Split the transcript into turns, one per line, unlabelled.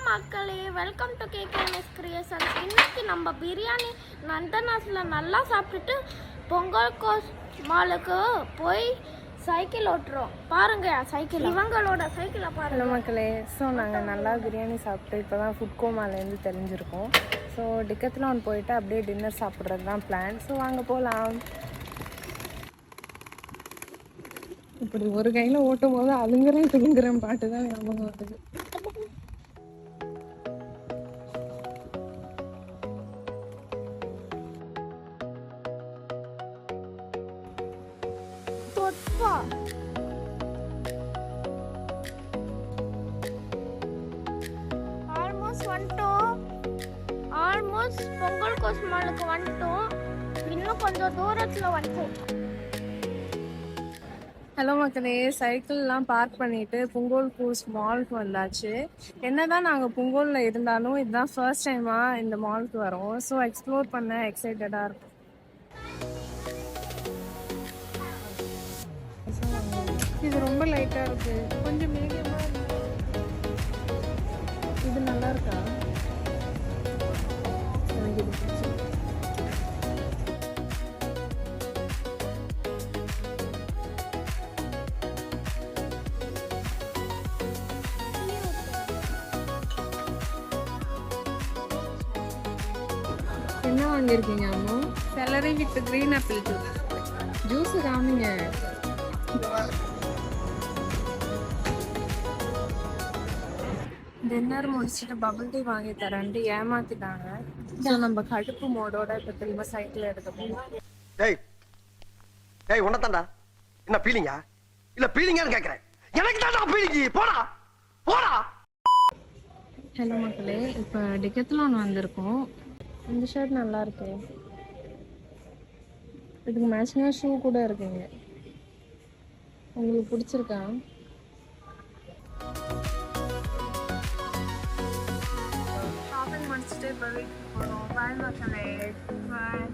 மக்களே, welcome to கேகேஎம்எஸ் creations. இன்னைக்கு நம்ம பிரியாணி நந்தனாஸ்ல நல்லா சாப்பிட்டுட்டு பொங்கல் கோஸ் மாலுக்கு போய் சைக்கிள் ஓட்டுறோம். பாருங்க சைக்கிள், இவங்களோட சைக்கிளை பாருங்க.
ஹலோ மக்களே, ஸோ நாங்கள் நல்லா பிரியாணி சாப்பிட்டு இப்போ தான் ஃபுட்கோ மாலேருந்து தெரிஞ்சிருக்கோம். ஸோ டிக்கெட்லாம் போயிட்டு அப்படியே டின்னர் சாப்பிட்றது தான் பிளான். ஸோ வாங்க போகலாம். இப்படி ஒரு கையில் ஓட்டும் போது அழுங்குறேன் துங்குறேன் பாட்டு தான் ஞாபகம் வருது.
ஆல்மோஸ்ட் பொங்கல் கோஸ் மாலுக்கு வந்துட்டோம். இன்னும் கொஞ்சம் தூரத்தில் வந்துட்டோம்.
ஹலோ மக்களே, சைக்கிள்லாம் பார்க் பண்ணிட்டு புங்கோல் கோஸ் மாலுக்கு வந்தாச்சு. என்னதான் நாங்கள் புங்கோலில் இருந்தாலும் இதுதான் ஃபர்ஸ்ட் டைமாக இந்த மாலுக்கு வரோம். ஸோ எக்ஸ்ப்ளோர் பண்ண எக்ஸைட்டடாக இருக்கும். இது ரொம்ப லைட்டாக இருக்கு, கொஞ்சம் மீடியமாக இருக்கு. இது நல்லா இருக்கா? எனக்கு இது பிடிச்சி. என்ன வாங்கியிருக்கீங்க அம்மா? Salary with green apple juice. Juice காமிங்க. டின்னர் முடிச்சுட்டு பபிள் டீ வாங்கி தரேன்ட்டு ஏமாத்திட்டாங்க. ஸோ நம்ம கடுப்பு மோடோட இப்போ திரும்ப சைக்கிள் எடுக்க போகிறோம்.
டேய் டேய் உன்னதான்டா. என்ன பீலிங்கா இல்ல பீலிங்கான்னு கேக்குறேன். எனக்கு தான்டா பீலிங்கி. போடா போடா.
ஹலோ மக்களே, இப்போ டிக்கெத்லான் வந்திருக்கோம். இந்த ஷர்ட் நல்லா இருக்கு. இதுக்கு மேட்சிங்காக ஷூ கூட இருக்குங்க. உங்களுக்கு பிடிச்சிருக்கா? ஷாப்பிங் முடிச்சுட்டு இப்போ வீட்டுக்கு போகிறோம். பாய் மக்களே, பாய்.